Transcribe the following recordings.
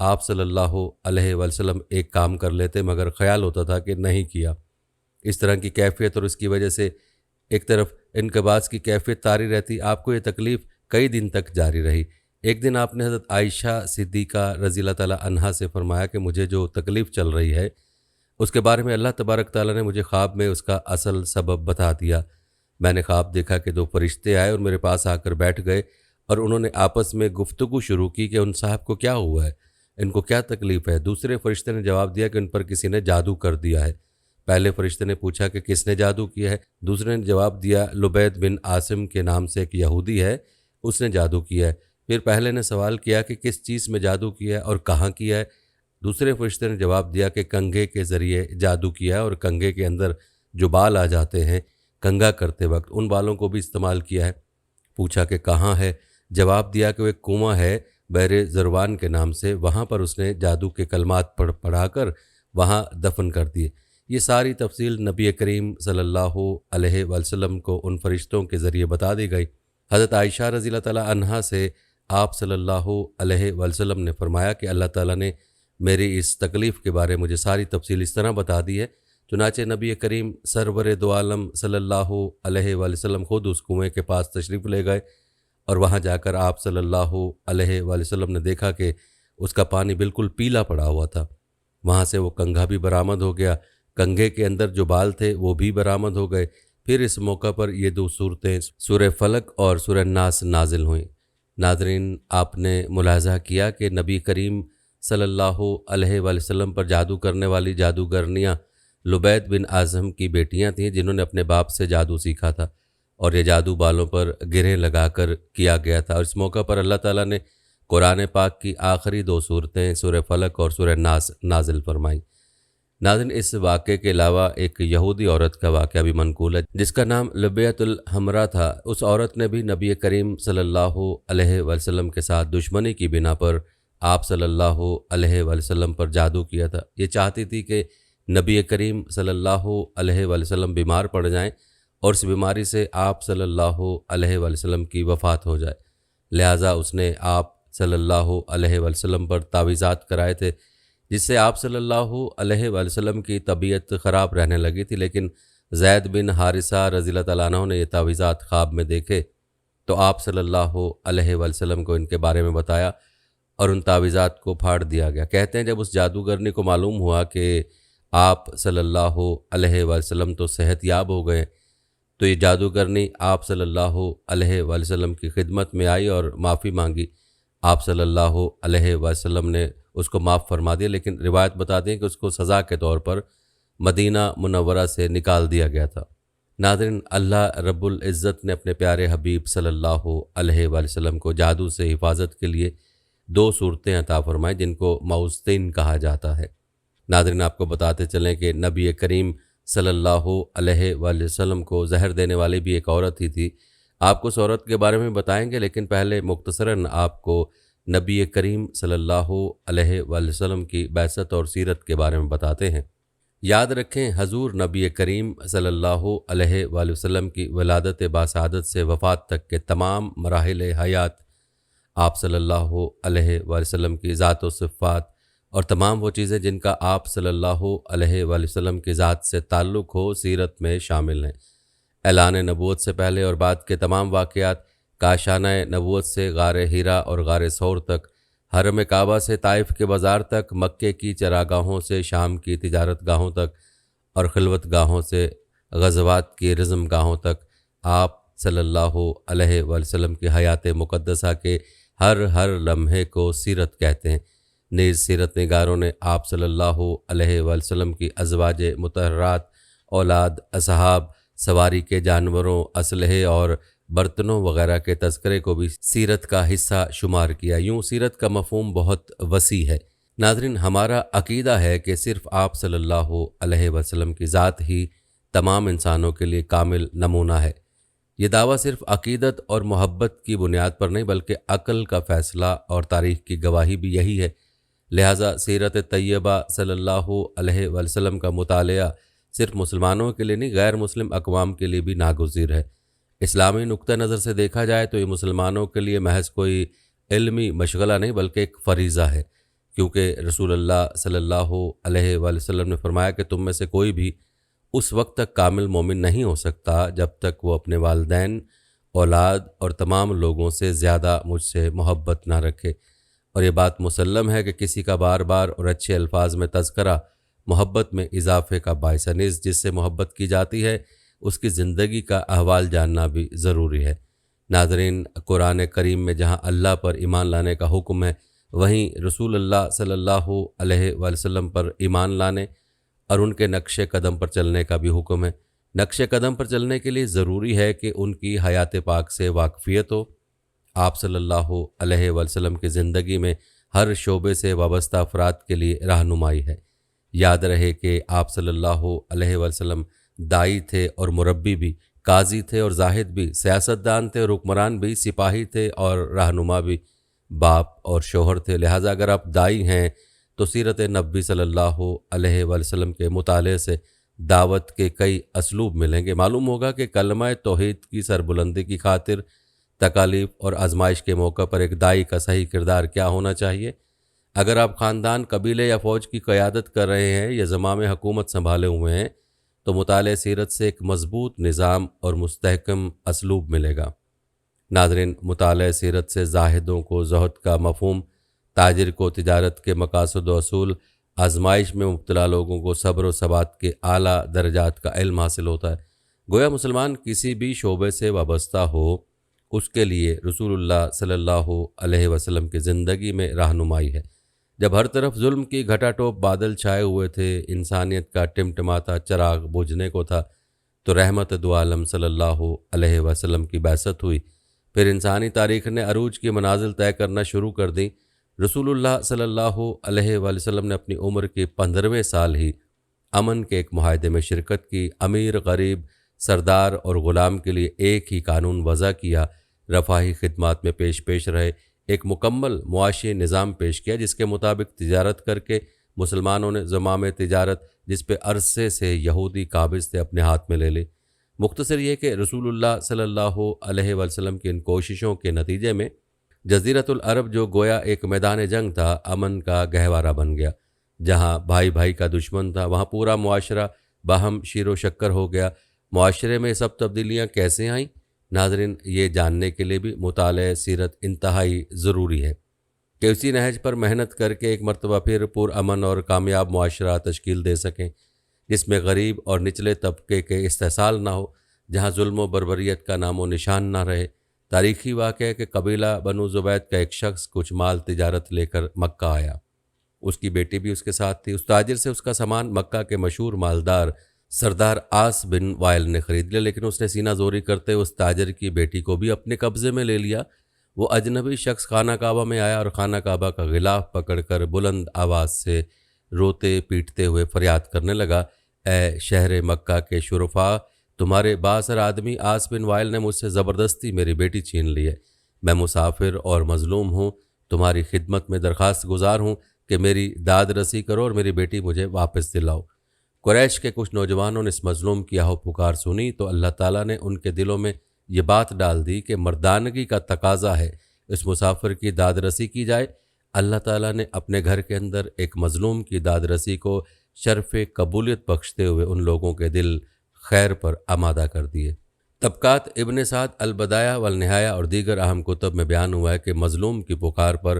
آپ صلی اللہ علیہ وسلم ایک کام کر لیتے مگر خیال ہوتا تھا کہ نہیں کیا۔ اس طرح کی کیفیت اور اس کی وجہ سے ایک طرف انقباض کی کیفیت طاری رہتی، آپ کو یہ تکلیف کئی دن تک جاری رہی۔ ایک دن آپ نے حضرت عائشہ صدیقہ رضی اللہ تعالی عنہا سے فرمایا کہ مجھے جو تکلیف چل رہی ہے اس کے بارے میں اللہ تبارک تعالیٰ نے مجھے خواب میں اس کا اصل سبب بتا دیا۔ میں نے خواب دیکھا کہ دو فرشتے آئے اور میرے پاس آ کر بیٹھ گئے اور انہوں نے آپس میں گفتگو شروع کی کہ ان صاحب کو کیا ہوا ہے، ان کو کیا تکلیف ہے۔ دوسرے فرشتے نے جواب دیا کہ ان پر کسی نے جادو کر دیا ہے۔ پہلے فرشتے نے پوچھا کہ کس نے جادو کیا ہے، دوسرے نے جواب دیا لبید بن عاصم کے نام سے ایک یہودی ہے، اس نے جادو کیا ہے۔ پھر پہلے نے سوال کیا کہ کس چیز میں جادو کیا ہے اور کہاں کیا ہے، دوسرے فرشتے نے جواب دیا کہ کنگھے کے ذریعے جادو کیا ہے اور کنگھے کے اندر جو بال آ جاتے ہیں کنگھا کرتے وقت ان بالوں کو بھی استعمال کیا ہے۔ پوچھا کہ کہاں ہے، جواب دیا کہ وہ ایک کنواں ہے بحر زروان کے نام سے، وہاں پر اس نے جادو کے کلمات پڑھا کر وہاں دفن کر دیے۔ یہ ساری تفصیل نبی کریم صلی اللہ علیہ وسلم کو ان فرشتوں کے ذریعے بتا دی گئی۔ حضرت عائشہ رضی اللہ تعالی عنہا سے آپ صلی اللہ علیہ وسلم نے فرمایا کہ اللہ تعالیٰ نے میری اس تکلیف کے بارے مجھے ساری تفصیل اس طرح بتا دی ہے۔ چنانچہ نبی کریم سرور دو عالم صلی اللہ علیہ وسلم خود اس کنویں کے پاس تشریف لے گئے اور وہاں جا کر آپ صلی اللہ علیہ وسلم نے دیکھا کہ اس کا پانی بالکل پیلا پڑا ہوا تھا۔ وہاں سے وہ کنگھا بھی برآمد ہو گیا، کنگھے کے اندر جو بال تھے وہ بھی برآمد ہو گئے۔ پھر اس موقع پر یہ دو صورتیں سورہ فلق اور سورہ ناس نازل ہوئیں۔ ناظرین، آپ نے ملاحظہ کیا کہ نبی کریم صلی اللہ علیہ وسلم پر جادو کرنے والی جادوگرنیاں لبید بن اعظم کی بیٹیاں تھیں جنہوں نے اپنے باپ سے جادو سیکھا تھا، اور یہ جادو بالوں پر گرہیں لگا کر کیا گیا تھا۔ اور اس موقع پر اللہ تعالیٰ نے قرآن پاک کی آخری دو صورتیں سورہ فلق اور سورہ ناس نازل فرمائیں۔ ناظرین، اس واقعے کے علاوہ ایک یہودی عورت کا واقعہ بھی منقول ہے جس کا نام لبیۃ الحمراء تھا۔ اس عورت نے بھی نبی کریم صلی اللہ علیہ وسلم کے ساتھ دشمنی کی بنا پر آپ صلی اللہ علیہ وسلم پر جادو کیا تھا۔ یہ چاہتی تھی کہ نبی کریم صلی اللہ علیہ وسلم بیمار پڑ جائیں اور اس بیماری سے آپ صلی اللہ علیہ وسلم کی وفات ہو جائے، لہٰذا اس نے آپ صلی اللہ علیہ وسلم پر تعویذات کرائے تھے جس سے آپ صلی اللہ علیہ وسلم کی طبیعت خراب رہنے لگی تھی۔ لیکن زید بن حارثہ رضی اللہ تعالیٰ عنہ نے یہ تعویذات خواب میں دیکھے تو آپ صلی اللہ علیہ وسلم کو ان کے بارے میں بتایا اور ان تعویذات کو پھاڑ دیا گیا۔ کہتے ہیں جب اس جادوگرنی کو معلوم ہوا کہ آپ صلی اللہ علیہ وسلم تو صحت یاب ہو گئے تو یہ جادوگرنی آپ صلی اللہ علیہ وسلم کی خدمت میں آئی اور معافی مانگی۔ آپ صلی اللہ علیہ وسلم نے اس کو معاف فرما دیا، لیکن روایت بتاتے ہیں کہ اس کو سزا کے طور پر مدینہ منورہ سے نکال دیا گیا تھا۔ ناظرین، اللہ رب العزت نے اپنے پیارے حبیب صلی اللہ علیہ وسلم کو جادو سے حفاظت کے لیے دو صورتیں عطا فرمائیں جن کو معوذتین کہا جاتا ہے۔ ناظرین، آپ کو بتاتے چلیں کہ نبی کریم صلی اللہ علیہ وسلم کو زہر دینے والی بھی ایک عورت ہی تھی۔ آپ کو اس عورت کے بارے میں بتائیں گے، لیکن پہلے مختصراً آپ کو نبی کریم صلی اللہ علیہ وسلم کی بعثت اور سیرت کے بارے میں بتاتے ہیں۔ یاد رکھیں، حضور نبی کریم صلی اللہ علیہ وسلم کی ولادت باسعادت سے وفات تک کے تمام مراحل حیات، آپ صلی اللہ علیہ وسلم کی ذات و صفات اور تمام وہ چیزیں جن کا آپ صلی اللہ علیہ وسلم کی ذات سے تعلق ہو سیرت میں شامل ہیں۔ اعلان نبوت سے پہلے اور بعد کے تمام واقعات، کاشانہ نبوت سے غار ہیرا اور غار ثور تک، حرم کعبہ سے طائف کے بازار تک، مکے کی چراگاہوں سے شام کی تجارت گاہوں تک اور خلوت گاہوں سے غزوات کی رزم گاہوں تک، آپ صلی اللہ علیہ وسلم کی حیات مقدسہ کے ہر لمحے کو سیرت کہتے ہیں۔ نیز سیرت نگاروں نے آپ صلی اللہ علیہ وسلم کی ازواج مطہرات، اولاد، اصحاب، سواری کے جانوروں، اسلحے اور برتنوں وغیرہ کے تذکرے کو بھی سیرت کا حصہ شمار کیا۔ یوں سیرت کا مفہوم بہت وسیع ہے۔ ناظرین، ہمارا عقیدہ ہے کہ صرف آپ صلی اللہ علیہ وسلم کی ذات ہی تمام انسانوں کے لیے کامل نمونہ ہے۔ یہ دعویٰ صرف عقیدت اور محبت کی بنیاد پر نہیں بلکہ عقل کا فیصلہ اور تاریخ کی گواہی بھی یہی ہے۔ لہٰذا سیرت طیبہ صلی اللہ علیہ وسلم کا مطالعہ صرف مسلمانوں کے لیے نہیں، غیر مسلم اقوام کے لیے بھی ناگزیر ہے۔ اسلامی نقطہ نظر سے دیکھا جائے تو یہ مسلمانوں کے لیے محض کوئی علمی مشغلہ نہیں بلکہ ایک فریضہ ہے، کیونکہ رسول اللہ صلی اللہ علیہ وآلہ وسلم نے فرمایا کہ تم میں سے کوئی بھی اس وقت تک کامل مومن نہیں ہو سکتا جب تک وہ اپنے والدین، اولاد اور تمام لوگوں سے زیادہ مجھ سے محبت نہ رکھے۔ اور یہ بات مسلم ہے کہ کسی کا بار بار اور اچھے الفاظ میں تذکرہ محبت میں اضافے کا باعث نیز، جس سے محبت کی جاتی ہے اس کی زندگی کا احوال جاننا بھی ضروری ہے۔ ناظرین، قرآن کریم میں جہاں اللہ پر ایمان لانے کا حکم ہے، وہیں رسول اللہ صلی اللہ علیہ وآلہ وسلم پر ایمان لانے اور ان کے نقش قدم پر چلنے کا بھی حکم ہے۔ نقش قدم پر چلنے کے لیے ضروری ہے کہ ان کی حیات پاک سے واقفیت ہو۔ آپ صلی اللہ علیہ وآلہ وسلم کی زندگی میں ہر شعبے سے وابستہ افراد کے لیے رہنمائی ہے۔ یاد رہے کہ آپ صلی اللہ علیہ وآلہ وسلم داعی تھے اور مربی بھی، قاضی تھے اور زاہد بھی، سیاستدان تھے اور حکمران بھی، سپاہی تھے اور رہنما بھی، باپ اور شوہر تھے۔ لہٰذا اگر آپ داعی ہیں تو سیرت نبی صلی اللہ علیہ وآلہ وسلم کے مطالعے سے دعوت کے کئی اسلوب ملیں گے۔ معلوم ہوگا کہ کلمہ توحید کی سربلندی کی خاطر تکالیف اور آزمائش کے موقع پر ایک داعی کا صحیح کردار کیا ہونا چاہیے۔ اگر آپ خاندان، قبیلے یا فوج کی قیادت کر رہے ہیں یا زمام حکومت سنبھالے ہوئے ہیں تو مطالعہ سیرت سے ایک مضبوط نظام اور مستحکم اسلوب ملے گا۔ ناظرین، مطالعہ سیرت سے زاہدوں کو زہد کا مفہوم، تاجر کو تجارت کے مقاصد و اصول، آزمائش میں مبتلا لوگوں کو صبر و ثبات کے اعلیٰ درجات کا علم حاصل ہوتا ہے۔ گویا مسلمان کسی بھی شعبے سے وابستہ ہو، اس کے لیے رسول اللہ صلی اللہ علیہ وسلم کی زندگی میں رہنمائی ہے۔ جب ہر طرف ظلم کی گھٹا ٹوپ بادل چھائے ہوئے تھے، انسانیت کا ٹمٹماتا چراغ بجھنے کو تھا، تو رحمت دو عالم صلی اللہ علیہ وسلم کی بعثت ہوئی۔ پھر انسانی تاریخ نے عروج کی منازل طے کرنا شروع کر دیں۔ رسول اللہ صلی اللہ علیہ وآلہ وسلم نے اپنی عمر کے 15ویں سال ہی امن کے ایک معاہدے میں شرکت کی۔ امیر، غریب، سردار اور غلام کے لیے ایک ہی قانون وضع کیا، رفاہی خدمات میں پیش رہے، ایک مکمل معاشی نظام پیش کیا جس کے مطابق تجارت کر کے مسلمانوں نے زمام تجارت، جس پہ عرصے سے یہودی قابض تھے، اپنے ہاتھ میں لے لی۔ مختصر یہ کہ رسول اللہ صلی اللہ علیہ وآلہ وسلم کی ان کوششوں کے نتیجے میں جزیرۃ العرب، جو گویا ایک میدان جنگ تھا، امن کا گہوارہ بن گیا۔ جہاں بھائی بھائی کا دشمن تھا، وہاں پورا معاشرہ باہم شیر و شکر ہو گیا۔ معاشرے میں سب تبدیلیاں کیسے آئیں؟ ناظرین، یہ جاننے کے لیے بھی مطالعہ سیرت انتہائی ضروری ہے کہ اسی نہج پر محنت کر کے ایک مرتبہ پھر پرامن اور کامیاب معاشرہ تشکیل دے سکیں، جس میں غریب اور نچلے طبقے کے استحصال نہ ہو، جہاں ظلم و بربریت کا نام و نشان نہ رہے۔ تاریخی واقعہ ہے کہ قبیلہ بنو زبید کا ایک شخص کچھ مال تجارت لے کر مکہ آیا۔ اس کی بیٹی بھی اس کے ساتھ تھی۔ اس تاجر سے اس کا سامان مکہ کے مشہور مالدار سردار عاص بن وائل نے خرید لیا، لیکن اس نے سینہ زوری کرتے اس تاجر کی بیٹی کو بھی اپنے قبضے میں لے لیا۔ وہ اجنبی شخص خانہ کعبہ میں آیا اور خانہ کعبہ کا غلاف پکڑ کر بلند آواز سے روتے پیٹتے ہوئے فریاد کرنے لگا، اے شہر مکہ کے شرفاء، تمہارے بااثر آدمی عاص بن وائل نے مجھ سے زبردستی میری بیٹی چھین لی ہے۔ میں مسافر اور مظلوم ہوں، تمہاری خدمت میں درخواست گزار ہوں کہ میری داد رسی کرو اور میری بیٹی مجھے واپس دلاؤ۔ قریش کے کچھ نوجوانوں نے اس مظلوم کی آہ و پکار سنی تو اللہ تعالیٰ نے ان کے دلوں میں یہ بات ڈال دی کہ مردانگی کا تقاضا ہے اس مسافر کی داد رسی کی جائے۔ اللہ تعالیٰ نے اپنے گھر کے اندر ایک مظلوم کی داد رسی کو شرف قبولیت بخشتے ہوئے ان لوگوں کے دل خیر پر آمادہ کر دیے۔ طبقات ابن سعد البدایہ والنہایہ اور دیگر اہم کتب میں بیان ہوا ہے کہ مظلوم کی پکار پر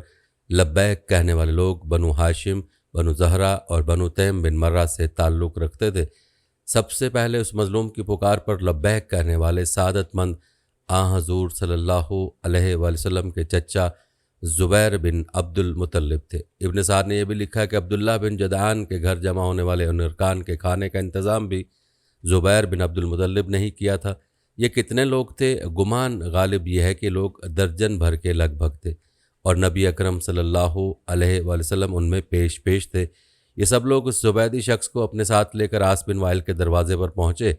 لبیک کہنے والے لوگ بنو ہاشم، بنو زہرہ اور بنو تیم بن مرہ سے تعلق رکھتے تھے۔ سب سے پہلے اس مظلوم کی پکار پر لبیک کہنے والے سعادت مند حضور صلی اللہ علیہ وآلہ وسلم کے چچا زبیر بن عبد المطلب تھے۔ ابن سعد نے یہ بھی لکھا کہ عبداللہ بن جدعان کے گھر جمع ہونے والے ان ارکان کے کھانے کا انتظام بھی زبیر بن عبد المطلب نے ہی کیا تھا۔ یہ کتنے لوگ تھے؟ گمان غالب یہ ہے کہ لوگ درجن بھر کے لگ بھگ تھے، اور نبی اکرم صلی اللہ علیہ وآلہ وسلم ان میں پیش تھے۔ یہ سب لوگ اس زبیدی شخص کو اپنے ساتھ لے کر عاص بن وائل کے دروازے پر پہنچے۔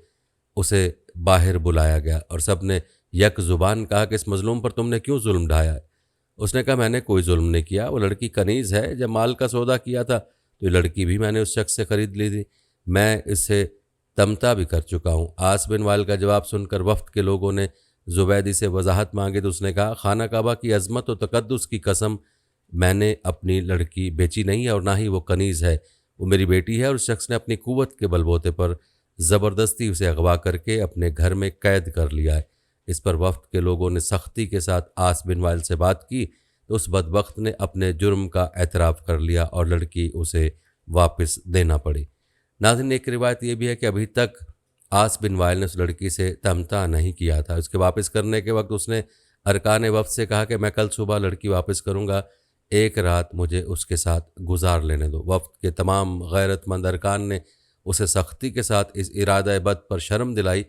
اسے باہر بلایا گیا اور سب نے یک زبان کہا کہ اس مظلوم پر تم نے کیوں ظلم ڈھایا ہے؟ اس نے کہا، میں نے کوئی ظلم نہیں کیا، وہ لڑکی کنیز ہے، جب مال کا سودا کیا تھا تو یہ لڑکی بھی میں نے اس شخص سے خرید لی تھی، میں اس سے تمتا بھی کر چکا ہوں۔ عاص بن وائل کا جواب سن کر وفد کے لوگوں نے زبیدی سے وضاحت مانگی تو اس نے کہا، خانہ کعبہ کی عظمت و تقدس کی قسم، میں نے اپنی لڑکی بیچی نہیں ہے اور نہ ہی وہ کنیز ہے، وہ میری بیٹی ہے۔ اور اس شخص نے اپنی قوت کے بل بوتے پر زبردستی اسے اغوا کر کے اپنے گھر میں قید کر لیا ہے۔ اس پر وفد کے لوگوں نے سختی کے ساتھ عاص بن وائل سے بات کی تو اس بدبخت نے اپنے جرم کا اعتراف کر لیا اور لڑکی اسے واپس دینا پڑی۔ ناظرین، ایک روایت یہ بھی ہے کہ ابھی تک عاص بن وائل نے اس لڑکی سے تمتع نہیں کیا تھا۔ اس کے واپس کرنے کے وقت اس نے ارکان وفد سے کہا کہ میں کل صبح لڑکی واپس کروں گا، ایک رات مجھے اس کے ساتھ گزار لینے دو۔ وفد کے تمام غیرت مند ارکان نے اسے سختی کے ساتھ اس ارادہ بد پر شرم دلائی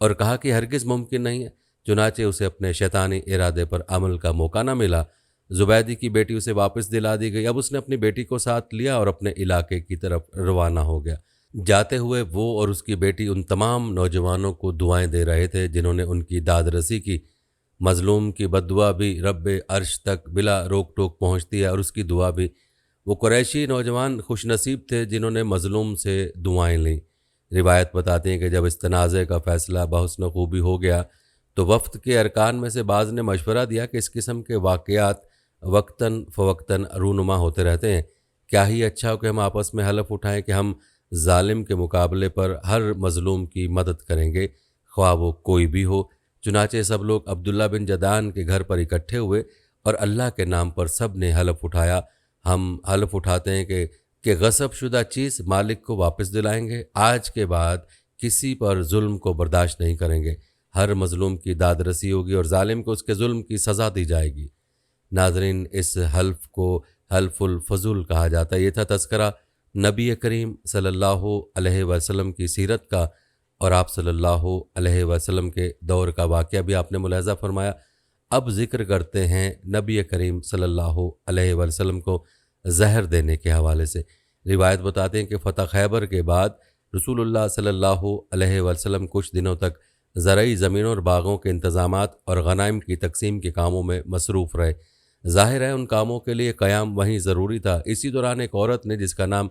اور کہا کہ ہرگز ممکن نہیں ہے۔ چنانچہ اسے اپنے شیطانی ارادے پر عمل کا موقع نہ ملا۔ زبیدی کی بیٹی اسے واپس دلا دی گئی۔ اب اس نے اپنی بیٹی کو ساتھ لیا اور اپنے علاقے کی طرف روانہ ہو گیا۔ جاتے ہوئے وہ اور اس کی بیٹی ان تمام نوجوانوں کو دعائیں دے رہے تھے جنہوں نے ان کی داد رسی کی۔ مظلوم کی بد دعا بھی رب عرش تک بلا روک ٹوک پہنچتی ہے اور اس کی دعا بھی۔ وہ قریشی نوجوان خوش نصیب تھے جنہوں نے مظلوم سے دعائیں لیں۔ روایت بتاتی ہیں کہ جب اس تنازع کا فیصلہ بحسن خوبی ہو گیا تو وفد کے ارکان میں سے بعض نے مشورہ دیا کہ اس قسم کے واقعات وقتاً فوقتاً رونما ہوتے رہتے ہیں، کیا ہی اچھا ہو کہ ہم آپس میں حلف اٹھائیں کہ ہم ظالم کے مقابلے پر ہر مظلوم کی مدد کریں گے، خواہ وہ کوئی بھی ہو۔ چنانچہ سب لوگ عبداللہ بن جدعان کے گھر پر اکٹھے ہوئے اور اللہ کے نام پر سب نے حلف اٹھایا۔ ہم حلف اٹھاتے ہیں کہ غصب شدہ چیز مالک کو واپس دلائیں گے، آج کے بعد کسی پر ظلم کو برداشت نہیں کریں گے، ہر مظلوم کی داد رسی ہوگی اور ظالم کو اس کے ظلم کی سزا دی جائے گی۔ ناظرین، اس حلف کو حلف الفضول کہا جاتا ہے۔ یہ تھا تذکرہ نبی کریم صلی اللہ علیہ وسلم کی سیرت کا، اور آپ صلی اللہ علیہ وسلم کے دور کا واقعہ بھی آپ نے ملاحظہ فرمایا۔ اب ذکر کرتے ہیں نبی کریم صلی اللہ علیہ وسلم کو زہر دینے کے حوالے سے۔ روایت بتاتے ہیں کہ فتح خیبر کے بعد رسول اللہ صلی اللہ علیہ وسلم کچھ دنوں تک زرعی زمینوں اور باغوں کے انتظامات اور غنائم کی تقسیم کے کاموں میں مصروف رہے۔ ظاہر ہے ان کاموں کے لیے قیام وہیں ضروری تھا۔ اسی دوران ایک عورت نے جس کا نام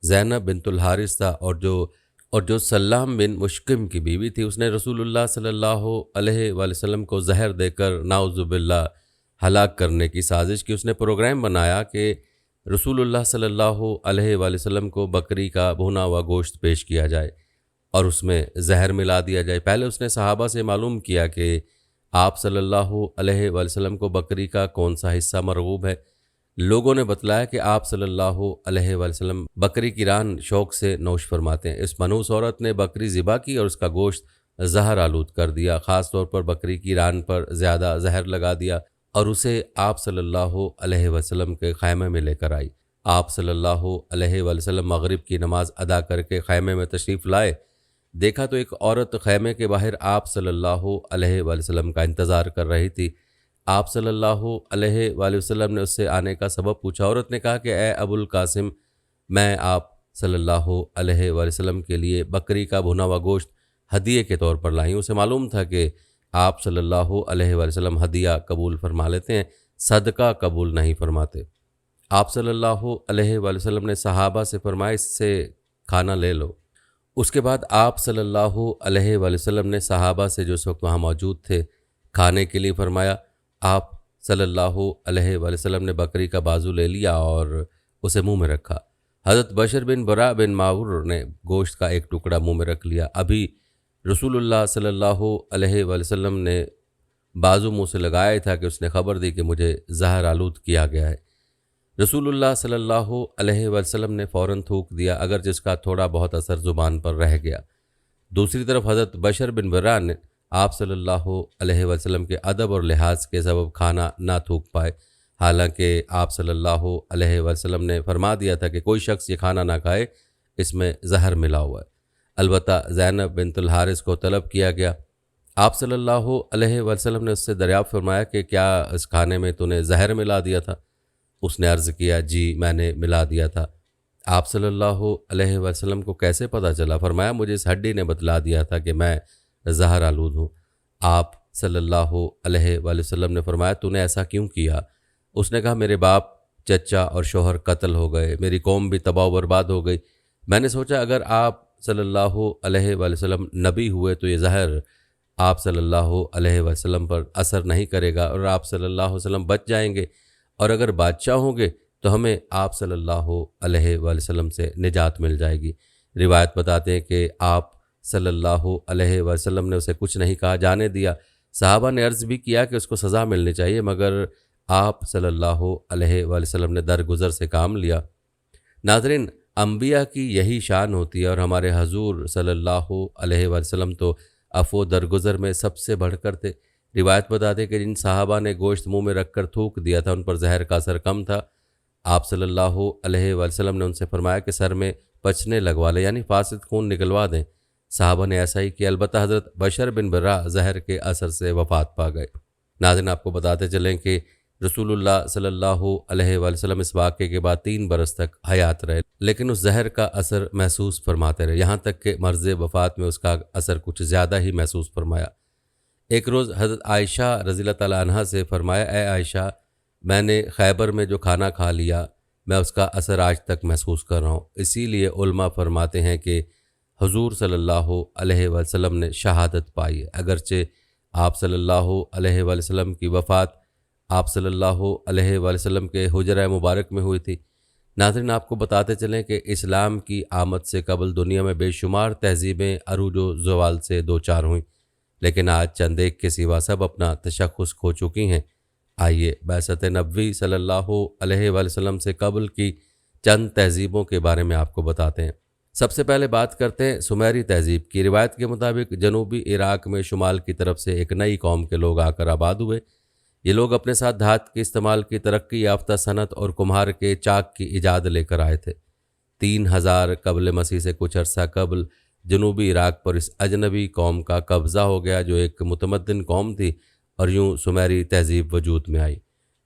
زینب بنت الحارث تھا اور جو سلام بن مشکم کی بیوی تھی، اس نے رسول اللہ صلی اللہ علیہ وسلم کو زہر دے کر نعوذ باللہ ہلاک کرنے کی سازش کی۔ اس نے پروگرام بنایا کہ رسول اللہ صلی اللہ علیہ وسلم کو بکری کا بھنا ہوا گوشت پیش کیا جائے اور اس میں زہر ملا دیا جائے۔ پہلے اس نے صحابہ سے معلوم کیا کہ آپ صلی اللہ علیہ وسلم کو بکری کا کون سا حصہ مرغوب ہے۔ لوگوں نے بتلایا کہ آپ صلی اللہ علیہ وسلم بکری کی ران شوق سے نوش فرماتے ہیں۔ اس منحوس عورت نے بکری ذبح کی اور اس کا گوشت زہر آلود کر دیا، خاص طور پر بکری کی ران پر زیادہ زہر لگا دیا اور اسے آپ صلی اللہ علیہ وسلم کے خیمے میں لے کر آئی۔ آپ صلی اللہ علیہ وسلم مغرب کی نماز ادا کر کے خیمے میں تشریف لائے۔ دیکھا تو ایک عورت خیمے کے باہر آپ صلی اللہ علیہ وسلم کا انتظار کر رہی تھی۔ آپ صلی اللہ علیہ وسلم نے اس سے آنے کا سبب پوچھا۔ عورت نے کہا کہ اے ابو القاسم، میں آپ صلی اللہ علیہ وسلم کے لیے بکری کا بھنا ہوا گوشت ہدیے کے طور پر لائی ہوں۔ اسے معلوم تھا کہ آپ صلی اللہ علیہ وسلم ہدیہ قبول فرما لیتے ہیں، صدقہ قبول نہیں فرماتے۔ آپ صلی اللہ علیہ وسلم نے صحابہ سے فرمایا اس سے کھانا لے لو۔ اس کے بعد آپ صلی اللہ علیہ وسلم نے صحابہ سے جو اس وقت وہاں موجود تھے کھانے کے لیے فرمایا۔ آپ صلی اللہ علیہ وسلم نے بکری کا بازو لے لیا اور اسے منہ میں رکھا۔ حضرت بشر بن برا بن معور نے گوشت کا ایک ٹکڑا منہ میں رکھ لیا۔ ابھی رسول اللہ صلی اللہ علیہ وسلم نے بازو منہ سے لگایا تھا کہ اس نے خبر دی کہ مجھے زہر آلود کیا گیا ہے۔ رسول اللہ صلی اللہ علیہ وسلم نے فوراً تھوک دیا، اگر جس کا تھوڑا بہت اثر زبان پر رہ گیا۔ دوسری طرف حضرت بشر بن برا نے آپ صلی اللہ علیہ وسلم کے ادب اور لحاظ کے سبب کھانا نہ تھوک پائے، حالانکہ آپ صلی اللہ علیہ وسلم نے فرما دیا تھا کہ کوئی شخص یہ کھانا نہ کھائے، اس میں زہر ملا ہوا ہے۔ البتہ زینب بنت الحارث کو طلب کیا گیا۔ آپ صلی اللہ علیہ وسلم نے اس سے دریافت فرمایا کہ کیا اس کھانے میں تو نے زہر ملا دیا تھا؟ اس نے عرض کیا جی میں نے ملا دیا تھا۔ آپ صلی اللہ علیہ وسلم کو کیسے پتہ چلا؟ فرمایا مجھے اس ہڈی نے بتلا دیا تھا کہ میں زہر آلود ہوں۔ آپ صلی اللہ علیہ وسلم نے فرمایا تو نے ایسا کیوں کیا؟ اس نے کہا میرے باپ، چچا اور شوہر قتل ہو گئے، میری قوم بھی تباہ و برباد ہو گئی۔ میں نے سوچا اگر آپ صلی اللہ علیہ وسلم نبی ہوئے تو یہ زہر آپ صلی اللہ علیہ وسلم پر اثر نہیں کرے گا اور آپ صلی اللہ علیہ وسلم بچ جائیں گے۔ اور اگر بادشاہ ہوں گے تو ہمیں آپ صلی اللہ علیہ وآلہ وسلم سے نجات مل جائے گی۔ روایت بتاتے ہیں کہ آپ صلی اللہ علیہ وسلم نے اسے کچھ نہیں کہا، جانے دیا۔ صحابہ نے عرض بھی کیا کہ اس کو سزا ملنی چاہیے، مگر آپ صلی اللہ علیہ وآلہ وسلم نے درگزر سے کام لیا۔ ناظرین، انبیاء کی یہی شان ہوتی ہے، اور ہمارے حضور صلی اللہ علیہ وآلہ وسلم تو عفو درگزر میں سب سے بڑھ کر تھے۔ روایت بتاتے ہیں کہ جن صحابہ نے گوشت منہ میں رکھ کر تھوک دیا تھا ان پر زہر کا اثر کم تھا۔ آپ صلی اللہ علیہ وآلہ وسلم نے ان سے فرمایا کہ سر میں پچنے لگوا لیں، یعنی فاسد خون نکلوا دیں۔ صحابہ نے ایسا ہی کیا، البتہ حضرت بشر بن برا زہر کے اثر سے وفات پا گئے۔ ناظرین، آپ کو بتاتے چلیں کہ رسول اللہ صلی اللہ علیہ وآلہ وسلم اس واقعے کے بعد 3 برس تک حیات رہے، لیکن اس زہر کا اثر محسوس فرماتے رہے، یہاں تک کہ مرض وفات میں اس کا اثر کچھ زیادہ ہی محسوس فرمایا۔ ایک روز حضرت عائشہ رضی اللہ تعالیٰ عنہا سے فرمایا، اے عائشہ، میں نے خیبر میں جو کھانا کھا لیا، میں اس کا اثر آج تک محسوس کر رہا ہوں۔ اسی لیے علماء فرماتے ہیں کہ حضور صلی اللہ علیہ وسلم نے شہادت پائی ہے، اگرچہ آپ صلی اللہ علیہ وسلم کی وفات آپ صلی اللہ علیہ وسلم کے حجرہ مبارک میں ہوئی تھی۔ ناظرین، آپ کو بتاتے چلیں کہ اسلام کی آمد سے قبل دنیا میں بے شمار تہذیبیں عروج و زوال سے دوچار ہوئیں، لیکن آج چند ایک کے سوا سب اپنا تشخص کھو چکی ہیں۔ آئیے بعثت نبوی صلی اللہ علیہ وآلہ وسلم سے قبل کی چند تہذیبوں کے بارے میں آپ کو بتاتے ہیں۔ سب سے پہلے بات کرتے ہیں سمیری تہذیب کی۔ روایت کے مطابق جنوبی عراق میں شمال کی طرف سے ایک نئی قوم کے لوگ آ کر آباد ہوئے۔ یہ لوگ اپنے ساتھ دھات کے استعمال کی ترقی یافتہ صنعت اور کمہار کے چاک کی ایجاد لے کر آئے تھے۔ 3000 قبل مسیح سے کچھ عرصہ قبل جنوبی عراق پر اس اجنبی قوم کا قبضہ ہو گیا، جو ایک متمدن قوم تھی، اور یوں سمیری تہذیب وجود میں آئی۔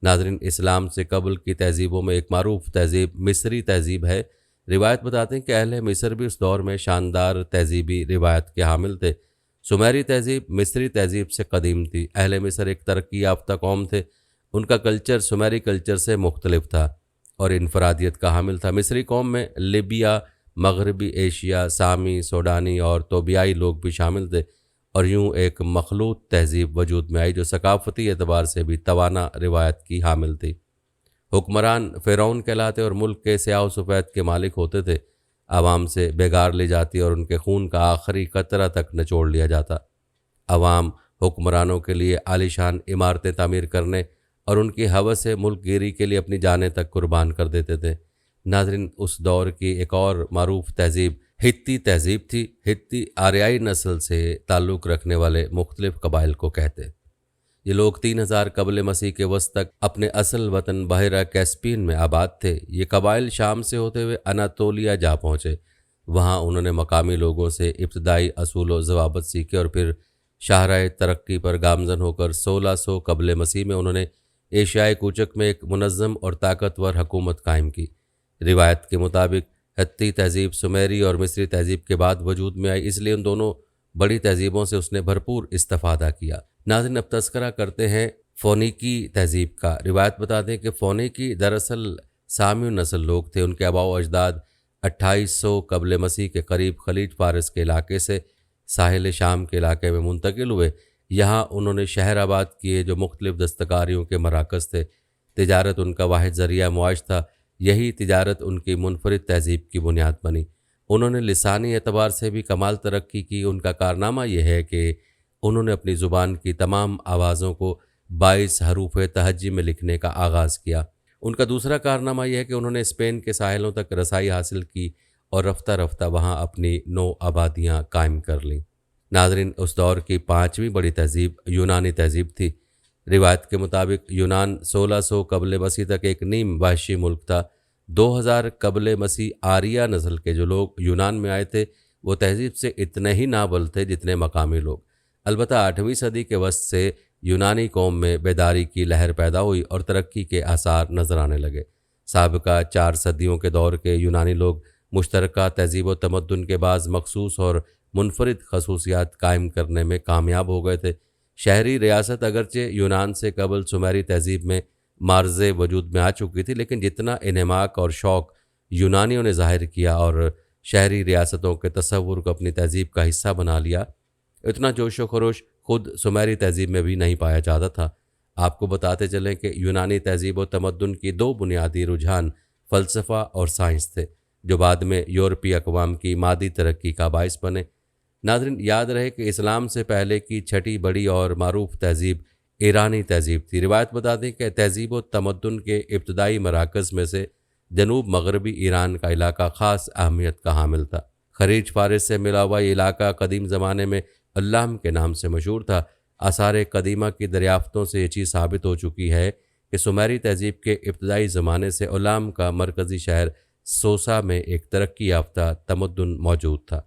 ناظرین، اسلام سے قبل کی تہذیبوں میں ایک معروف تہذیب مصری تہذیب ہے۔ روایت بتاتے ہیں کہ اہل مصر بھی اس دور میں شاندار تہذیبی روایت کے حامل تھے۔ سمیری تہذیب مصری تہذیب سے قدیم تھی۔ اہل مصر ایک ترقی یافتہ قوم تھے، ان کا کلچر سمیری کلچر سے مختلف تھا اور انفرادیت کا حامل تھا۔ مصری قوم میں لیبیا، مغربی ایشیا، سامی، سوڈانی اور توبیائی لوگ بھی شامل تھے، اور یوں ایک مخلوط تہذیب وجود میں آئی جو ثقافتی اعتبار سے بھی توانا روایت کی حامل تھی۔ حکمران فرعون کہلاتے اور ملک کے سیاہ و سفید کے مالک ہوتے تھے۔ عوام سے بےگار لی جاتی اور ان کے خون کا آخری قطرہ تک نچوڑ لیا جاتا۔ عوام حکمرانوں کے لیے عالیشان عمارتیں تعمیر کرنے اور ان کی ہوس سے ملک گیری کے لیے اپنی جانیں تک قربان کر دیتے تھے۔ ناظرین، اس دور کی ایک اور معروف تہذیب ہتی تہذیب تھی۔ ہتی آریائی نسل سے تعلق رکھنے والے مختلف قبائل کو کہتے۔ یہ لوگ 3000 قبل مسیح کے وسط تک اپنے اصل وطن بحیرہ کیسپین میں آباد تھے۔ یہ قبائل شام سے ہوتے ہوئے اناتولیا جا پہنچے۔ وہاں انہوں نے مقامی لوگوں سے ابتدائی اصول و ضوابط سیکھے اور پھر شاہراہ ترقی پر گامزن ہو کر 1600 قبل مسیح میں انہوں نے ایشیائے کوچک میں ایک منظم اور طاقتور حکومت قائم کی۔ روایت کے مطابق ہتی تہذیب سمیری اور مصری تہذیب کے بعد وجود میں آئی، اس لیے ان دونوں بڑی تہذیبوں سے اس نے بھرپور استفادہ کیا۔ ناظرین، اب تذکرہ کرتے ہیں فونیکی تہذیب کا۔ روایت بتاتے ہیں کہ فونیکی دراصل سامیو نسل لوگ تھے۔ ان کے آباء و اجداد 2800 قبل مسیح کے قریب خلیج فارس کے علاقے سے ساحل شام کے علاقے میں منتقل ہوئے۔ یہاں انہوں نے شہر آباد کیے جو مختلف دستکاریوں کے مراکز تھے۔ تجارت ان کا واحد ذریعہ معاش تھا۔ یہی تجارت ان کی منفرد تہذیب کی بنیاد بنی۔ انہوں نے لسانی اعتبار سے بھی کمال ترقی کی۔ ان کا کارنامہ یہ ہے کہ انہوں نے اپنی زبان کی تمام آوازوں کو 22 حروف تہجی میں لکھنے کا آغاز کیا۔ ان کا دوسرا کارنامہ یہ ہے کہ انہوں نے اسپین کے ساحلوں تک رسائی حاصل کی اور رفتہ رفتہ وہاں اپنی نو آبادیاں قائم کر لیں۔ ناظرین، اس دور کی 5ویں بڑی تہذیب یونانی تہذیب تھی۔ روایت کے مطابق یونان 1600 قبل مسیح تک ایک نیم وحشی ملک تھا۔ 2000 قبل مسیح آریہ نسل کے جو لوگ یونان میں آئے تھے وہ تہذیب سے اتنے ہی نابل تھے جتنے مقامی لوگ۔ البتہ 8ویں صدی کے وسط سے یونانی قوم میں بیداری کی لہر پیدا ہوئی اور ترقی کے آثار نظر آنے لگے۔ سابقہ 4 صدیوں کے دور کے یونانی لوگ مشترکہ تہذیب و تمدن کے بعض مخصوص اور منفرد خصوصیات قائم کرنے میں کامیاب ہو گئے تھے۔ شہری ریاست اگرچہ یونان سے قبل سمیری تہذیب میں مارز وجود میں آ چکی تھی، لیکن جتنا انہماک اور شوق یونانیوں نے ظاہر کیا اور شہری ریاستوں کے تصور کو اپنی تہذیب کا حصہ بنا لیا، اتنا جوش و خروش خود سمیری تہذیب میں بھی نہیں پایا جاتا تھا۔ آپ کو بتاتے چلیں کہ یونانی تہذیب و تمدن کی دو بنیادی رجحان فلسفہ اور سائنس تھے، جو بعد میں یورپی اقوام کی مادی ترقی کا باعث بنے۔ ناظرین، یاد رہے کہ اسلام سے پہلے کی چھٹی بڑی اور معروف تہذیب ایرانی تہذیب تھی۔ روایت بتاتے ہیں کہ تہذیب و تمدن کے ابتدائی مراکز میں سے جنوب مغربی ایران کا علاقہ خاص اہمیت کا حامل تھا۔ خلیج فارس سے ملا ہوا یہ علاقہ قدیم زمانے میں اللام کے نام سے مشہور تھا۔ آثار قدیمہ کی دریافتوں سے یہ چیز ثابت ہو چکی ہے کہ سمیری تہذیب کے ابتدائی زمانے سے اللام کا مرکزی شہر سوسا میں ایک ترقی یافتہ تمدن موجود تھا۔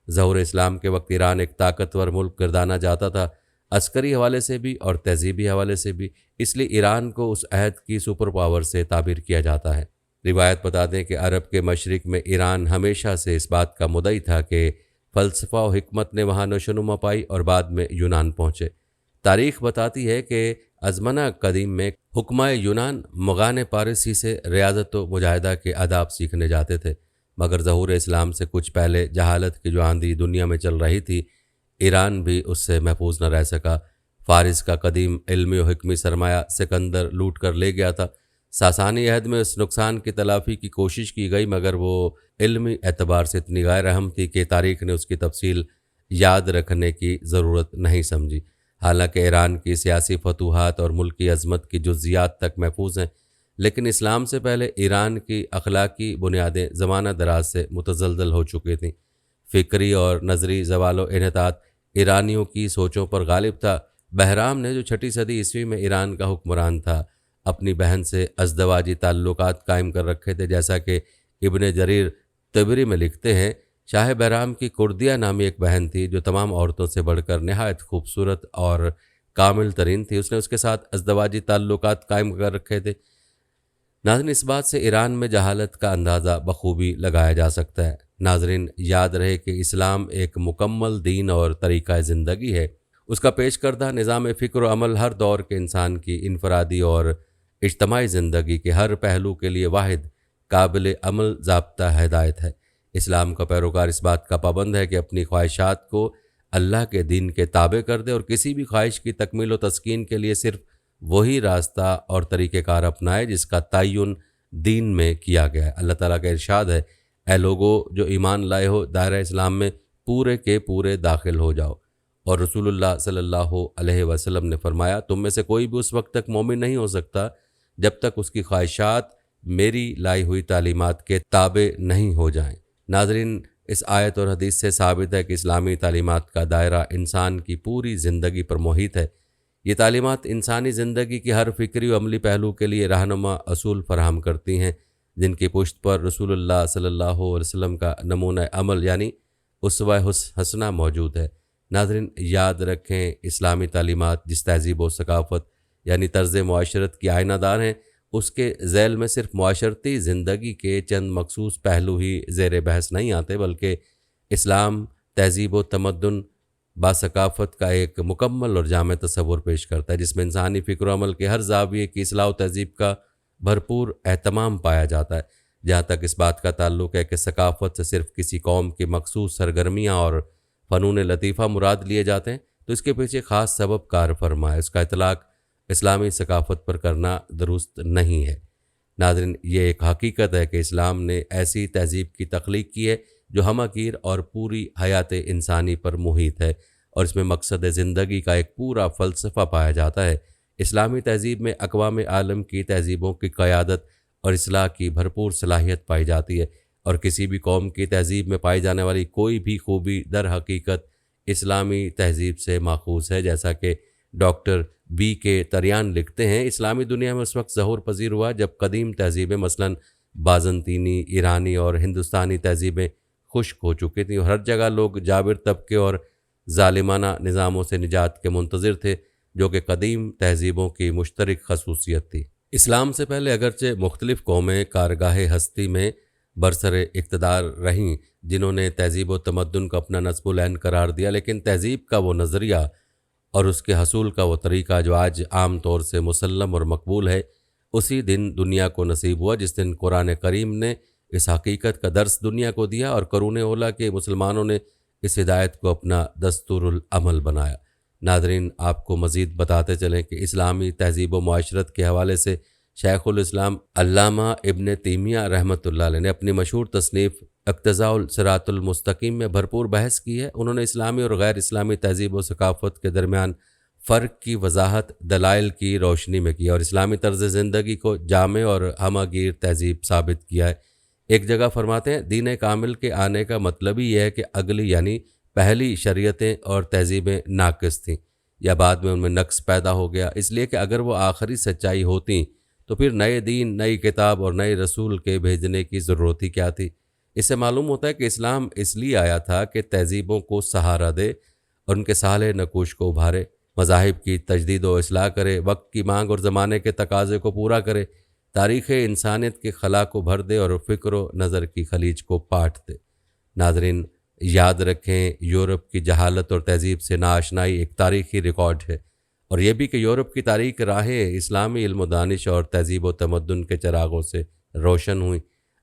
ظہور اسلام کے وقت ایران ایک طاقتور ملک گردانا جاتا تھا، عسکری حوالے سے بھی اور تہذیبی حوالے سے بھی، اس لیے ایران کو اس عہد کی سپر پاور سے تعبیر کیا جاتا ہے۔ روایت بتا دیں کہ عرب کے مشرق میں ایران ہمیشہ سے اس بات کا مدعی تھا کہ فلسفہ و حکمت نے وہاں نشوونما پائی اور بعد میں یونان پہنچے۔ تاریخ بتاتی ہے کہ ازمنہ قدیم میں حکماء یونان مغان پارسی سے ریاضت و مجاہدہ کے آداب سیکھنے جاتے تھے، مگر ظہور اسلام سے کچھ پہلے جہالت کی جو آندھی دنیا میں چل رہی تھی، ایران بھی اس سے محفوظ نہ رہ سکا۔ فارس کا قدیم علمی و حکمی سرمایہ سکندر لوٹ کر لے گیا تھا۔ ساسانی عہد میں اس نقصان کی تلافی کی کوشش کی گئی، مگر وہ علمی اعتبار سے اتنی غیر اہم تھی کہ تاریخ نے اس کی تفصیل یاد رکھنے کی ضرورت نہیں سمجھی۔ حالانکہ ایران کی سیاسی فتوحات اور ملکی عظمت کی جزیات تک محفوظ ہیں، لیکن اسلام سے پہلے ایران کی اخلاقی بنیادیں زمانہ دراز سے متزلزل ہو چکی تھیں۔ فکری اور نظری زوال و انحطاط ایرانیوں کی سوچوں پر غالب تھا۔ بہرام نے جو 6 صدی عیسوی میں ایران کا حکمران تھا، اپنی بہن سے ازدواجی تعلقات قائم کر رکھے تھے، جیسا کہ ابن جریر طبری میں لکھتے ہیں۔ شاہ بہرام کی کردیہ نامی ایک بہن تھی جو تمام عورتوں سے بڑھ کر نہایت خوبصورت اور کامل ترین تھی۔ اس نے اس کے ساتھ ازدواجی تعلقات قائم کر رکھے تھے۔ ناظرین، اس بات سے ایران میں جہالت کا اندازہ بخوبی لگایا جا سکتا ہے۔ ناظرین، یاد رہے کہ اسلام ایک مکمل دین اور طریقہ زندگی ہے۔ اس کا پیش کردہ نظام فکر و عمل ہر دور کے انسان کی انفرادی اور اجتماعی زندگی کے ہر پہلو کے لیے واحد قابل عمل ضابطہ ہدایت ہے۔ اسلام کا پیروکار اس بات کا پابند ہے کہ اپنی خواہشات کو اللہ کے دین کے تابع کر دے اور کسی بھی خواہش کی تکمیل و تسکین کے لیے صرف وہی راستہ اور طریقہ کار اپنائے جس کا تعین دین میں کیا گیا ہے۔ اللہ تعالیٰ کا ارشاد ہے، اے لوگو جو ایمان لائے ہو، دائرہ اسلام میں پورے کے پورے داخل ہو جاؤ۔ اور رسول اللہ صلی اللہ علیہ وسلم نے فرمایا، تم میں سے کوئی بھی اس وقت تک مومن نہیں ہو سکتا جب تک اس کی خواہشات میری لائی ہوئی تعلیمات کے تابع نہیں ہو جائیں۔ ناظرین، اس آیت اور حدیث سے ثابت ہے کہ اسلامی تعلیمات کا دائرہ انسان کی پوری زندگی پر محیط ہے۔ یہ تعلیمات انسانی زندگی کی ہر فکری و عملی پہلو کے لیے رہنما اصول فراہم کرتی ہیں، جن کی پشت پر رسول اللہ صلی اللہ علیہ وسلم کا نمونہ عمل یعنی اسوہ حسنہ موجود ہے۔ ناظرین، یاد رکھیں، اسلامی تعلیمات جس تہذیب و ثقافت یعنی طرز معاشرت کی آئینہ دار ہیں، اس کے ذیل میں صرف معاشرتی زندگی کے چند مخصوص پہلو ہی زیر بحث نہیں آتے، بلکہ اسلام تہذیب و تمدن با ثقافت کا ایک مکمل اور جامع تصور پیش کرتا ہے، جس میں انسانی فکر و عمل کے ہر زاویے کی اصلاح و تہذیب کا بھرپور اہتمام پایا جاتا ہے۔ جہاں تک اس بات کا تعلق ہے کہ ثقافت سے صرف کسی قوم کی مخصوص سرگرمیاں اور فنون لطیفہ مراد لیے جاتے ہیں، تو اس کے پیچھے خاص سبب کار فرما ہے۔ اس کا اطلاق اسلامی ثقافت پر کرنا درست نہیں ہے۔ ناظرین، یہ ایک حقیقت ہے کہ اسلام نے ایسی تہذیب کی تخلیق کی ہے جو ہمہ گیر اور پوری حیات انسانی پر محیط ہے، اور اس میں مقصد زندگی کا ایک پورا فلسفہ پایا جاتا ہے۔ اسلامی تہذیب میں اقوام عالم کی تہذیبوں کی قیادت اور اصلاح کی بھرپور صلاحیت پائی جاتی ہے، اور کسی بھی قوم کی تہذیب میں پائی جانے والی کوئی بھی خوبی در حقیقت اسلامی تہذیب سے ماخوذ ہے۔ جیسا کہ ڈاکٹر بی کے تریان لکھتے ہیں، اسلامی دنیا میں اس وقت ظہور پذیر ہوا جب قدیم تہذیبیں مثلاً بازنطینی، ایرانی اور ہندوستانی تہذیبیں خشک ہو چکی تھیں، اور ہر جگہ لوگ جابر طبقے اور ظالمانہ نظاموں سے نجات کے منتظر تھے، جو کہ قدیم تہذیبوں کی مشترک خصوصیت تھی۔ اسلام سے پہلے اگرچہ مختلف قومیں کارگاہ ہستی میں برسر اقتدار رہیں جنہوں نے تہذیب و تمدن کو اپنا نصب العین قرار دیا، لیکن تہذیب کا وہ نظریہ اور اس کے حصول کا وہ طریقہ جو آج عام طور سے مسلم اور مقبول ہے، اسی دن دنیا کو نصیب ہوا جس دن قرآن کریم نے اس حقیقت کا درس دنیا کو دیا اور قرون اولیٰ کے مسلمانوں نے اس ہدایت کو اپنا دستور العمل بنایا۔ ناظرین، آپ کو مزید بتاتے چلیں کہ اسلامی تہذیب و معاشرت کے حوالے سے شیخ الاسلام علامہ ابن تیمیہ رحمۃ اللہ علیہ نے اپنی مشہور تصنیف اقتضاء الصراط المستقیم میں بھرپور بحث کی ہے۔ انہوں نے اسلامی اور غیر اسلامی تہذیب و ثقافت کے درمیان فرق کی وضاحت دلائل کی روشنی میں کی اور اسلامی طرز زندگی کو جامع اور ہمہ گیر تہذیب ثابت کیا ہے۔ ایک جگہ فرماتے ہیں، دین کامل کے آنے کا مطلب ہی یہ ہے کہ اگلی یعنی پہلی شریعتیں اور تہذیبیں ناقص تھیں یا بعد میں ان میں نقص پیدا ہو گیا، اس لیے کہ اگر وہ آخری سچائی ہوتیں تو پھر نئے دین، نئی کتاب اور نئے رسول کے بھیجنے کی ضرورت ہی کیا تھی۔ اس سے معلوم ہوتا ہے کہ اسلام اس لیے آیا تھا کہ تہذیبوں کو سہارا دے اور ان کے صالح نقوش کو ابھارے، مذاہب کی تجدید و اصلاح کرے، وقت کی مانگ اور زمانے کے تقاضے کو پورا کرے، تاریخ انسانیت کے خلا کو بھر دے اور فکر و نظر کی خلیج کو پاٹ دے۔ ناظرین، یاد رکھیں، یورپ کی جہالت اور تہذیب سے ناآشنائی ایک تاریخی ریکارڈ ہے، اور یہ بھی کہ یورپ کی تاریخ راہیں اسلامی علم و دانش اور تہذیب و تمدن کے چراغوں سے روشن ہوئیں۔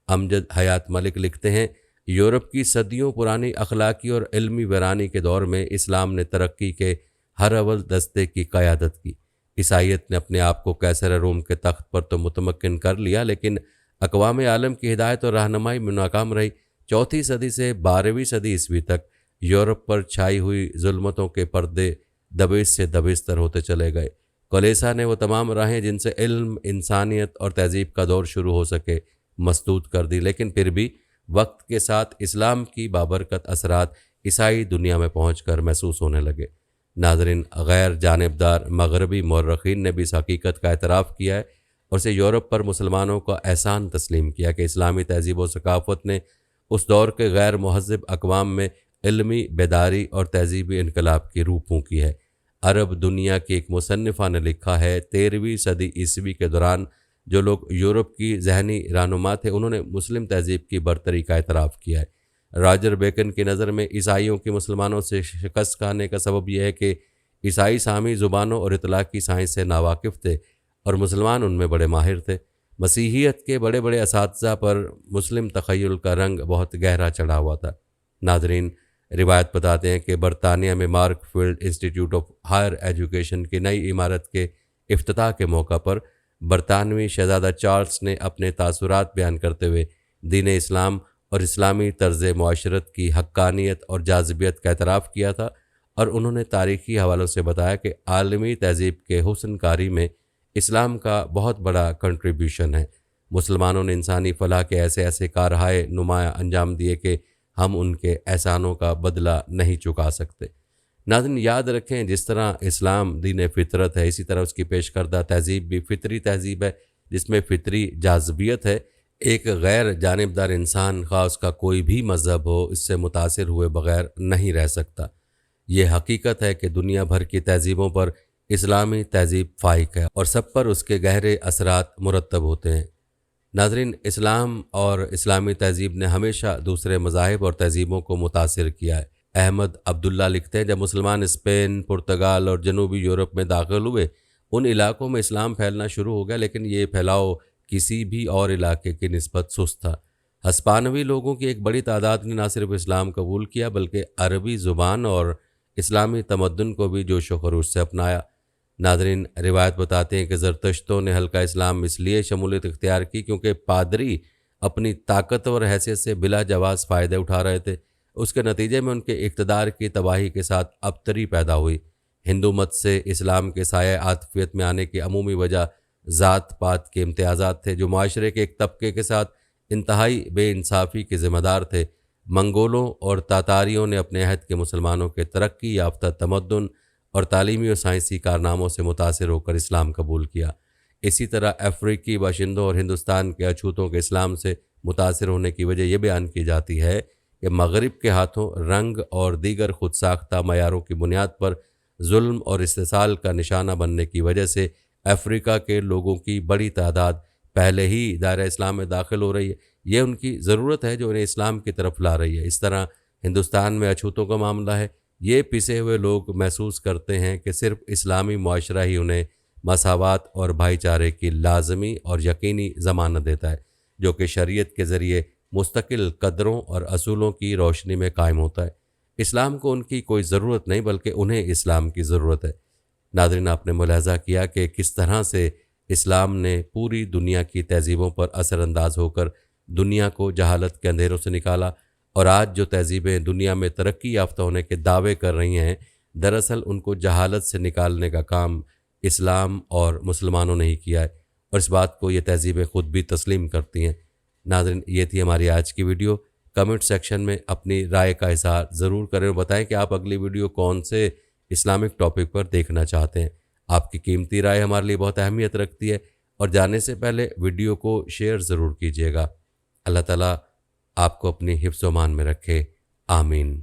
امجد حیات ملک لکھتے ہیں، یورپ کی صدیوں پرانی اخلاقی اور علمی ویرانی کے دور میں اسلام نے ترقی کے ہر اول دستے کی قیادت کی۔ عیسائیت نے اپنے آپ کو قیصر روم کے تخت پر تو متمکن کر لیا، لیکن اقوام عالم کی ہدایت اور رہنمائی میں ناکام رہی۔ 4 صدی سے 12ویں صدی عیسوی تک یورپ پر چھائی ہوئی ظلمتوں کے پردے دبش سے دبستر ہوتے چلے گئے۔ کلیسا نے وہ تمام راہیں جن سے علم، انسانیت اور تہذیب کا دور شروع ہو سکے مسدود کر دی، لیکن پھر بھی وقت کے ساتھ اسلام کی بابرکت اثرات عیسائی دنیا میں پہنچ کر محسوس ہونے لگے۔ ناظرین، غیر جانبدار مغربی مورخین نے بھی اس حقیقت کا اعتراف کیا ہے اور اسے یورپ پر مسلمانوں کا احسان تسلیم کیا کہ اسلامی تہذیب و ثقافت نے اس دور کے غیر مہذب اقوام میں علمی بیداری اور تہذیبی انقلاب کی روح پھونکی ہے۔ عرب دنیا کی ایک مصنفہ نے لکھا ہے، 13ویں صدی عیسوی کے دوران جو لوگ یورپ کی ذہنی رہنما تھے، انہوں نے مسلم تہذیب کی برتری کا اعتراف کیا ہے۔ راجر بیکن کی نظر میں عیسائیوں کی مسلمانوں سے شکست کھانے کا سبب یہ ہے کہ عیسائی سامی زبانوں اور اطلاقی سائنس سے ناواقف تھے اور مسلمان ان میں بڑے ماہر تھے۔ مسیحیت کے بڑے بڑے اساتذہ پر مسلم تخیل کا رنگ بہت گہرا چڑھا ہوا تھا۔ ناظرین، روایت بتاتے ہیں کہ برطانیہ میں Markfield institute of higher education کی نئی عمارت کے افتتاح کے موقع پر برطانوی شہزادہ چارلس نے اپنے تاثرات بیان کرتے ہوئے دین اسلام اور اسلامی طرز معاشرت کی حقانیت اور جاذبیت کا اعتراف کیا تھا، اور انہوں نے تاریخی حوالوں سے بتایا کہ عالمی تہذیب کے حسن کاری میں اسلام کا بہت بڑا کنٹریبیوشن ہے۔ مسلمانوں نے انسانی فلاح کے ایسے ایسے کارہائے نمایاں انجام دیے کہ ہم ان کے احسانوں کا بدلہ نہیں چکا سکتے۔ ناظرین، یاد رکھیں، جس طرح اسلام دین فطرت ہے، اسی طرح اس کی پیش کردہ تہذیب بھی فطری تہذیب ہے جس میں فطری جاذبیت ہے۔ ایک غیر جانبدار انسان، خواہ اس کا کوئی بھی مذہب ہو، اس سے متاثر ہوئے بغیر نہیں رہ سکتا۔ یہ حقیقت ہے کہ دنیا بھر کی تہذیبوں پر اسلامی تہذیب فائق ہے اور سب پر اس کے گہرے اثرات مرتب ہوتے ہیں۔ ناظرین، اسلام اور اسلامی تہذیب نے ہمیشہ دوسرے مذاہب اور تہذیبوں کو متاثر کیا ہے۔ احمد عبداللہ لکھتے ہیں، جب مسلمان اسپین، پرتگال اور جنوبی یورپ میں داخل ہوئے، ان علاقوں میں اسلام پھیلنا شروع ہو گیا، لیکن یہ پھیلاؤ کسی بھی اور علاقے کی نسبت سست تھا۔ ہسپانوی لوگوں کی ایک بڑی تعداد نے نہ صرف اسلام قبول کیا بلکہ عربی زبان اور اسلامی تمدن کو بھی جوش و خروش سے اپنایا۔ ناظرین، روایت بتاتے ہیں کہ زرتشتوں نے حلقہ اسلام اس لیے شمولیت اختیار کی کیونکہ پادری اپنی طاقتور حیثیت سے بلا جواز فائدے اٹھا رہے تھے۔ اس کے نتیجے میں ان کے اقتدار کی تباہی کے ساتھ ابتری پیدا ہوئی۔ ہندو مت سے اسلام کے سایہ عاطفیت میں آنے کی عمومی وجہ ذات پات کے امتیازات تھے جو معاشرے کے ایک طبقے کے ساتھ انتہائی بے انصافی کے ذمہ دار تھے۔ منگولوں اور تاتاریوں نے اپنے عہد کے مسلمانوں کے ترقی یافتہ تمدن اور تعلیمی و سائنسی کارناموں سے متاثر ہو کر اسلام قبول کیا۔ اسی طرح افریقی باشندوں اور ہندوستان کے اچھوتوں کے اسلام سے متاثر ہونے کی وجہ یہ بیان کی جاتی ہے کہ مغرب کے ہاتھوں رنگ اور دیگر خود ساختہ معیاروں کی بنیاد پر ظلم اور استحصال کا نشانہ بننے کی وجہ سے افریقہ کے لوگوں کی بڑی تعداد پہلے ہی دائرہ اسلام میں داخل ہو رہی ہے۔ یہ ان کی ضرورت ہے جو انہیں اسلام کی طرف لا رہی ہے۔ اس طرح ہندوستان میں اچھوتوں کا معاملہ ہے۔ یہ پسے ہوئے لوگ محسوس کرتے ہیں کہ صرف اسلامی معاشرہ ہی انہیں مساوات اور بھائی چارے کی لازمی اور یقینی ضمانت دیتا ہے، جو کہ شریعت کے ذریعے مستقل قدروں اور اصولوں کی روشنی میں قائم ہوتا ہے۔ اسلام کو ان کی کوئی ضرورت نہیں بلکہ انہیں اسلام کی ضرورت ہے۔ ناظرین، آپ نے ملاحظہ کیا کہ کس طرح سے اسلام نے پوری دنیا کی تہذیبوں پر اثر انداز ہو کر دنیا کو جہالت کے اندھیروں سے نکالا، اور آج جو تہذیبیں دنیا میں ترقی یافتہ ہونے کے دعوے کر رہی ہیں، دراصل ان کو جہالت سے نکالنے کا کام اسلام اور مسلمانوں نے ہی کیا ہے، اور اس بات کو یہ تہذیبیں خود بھی تسلیم کرتی ہیں۔ ناظرین، یہ تھی ہماری آج کی ویڈیو۔ کمنٹ سیکشن میں اپنی رائے کا اظہار ضرور کریں اور بتائیں کہ آپ اگلی ویڈیو کون سے اسلامک ٹاپک پر دیکھنا چاہتے ہیں۔ آپ کی قیمتی رائے ہمارے لیے بہت اہمیت رکھتی ہے، اور جانے سے پہلے ویڈیو کو شیئر ضرور کیجیے گا۔ اللہ تعالیٰ آپ کو اپنی حفظ و امان میں رکھے، آمین۔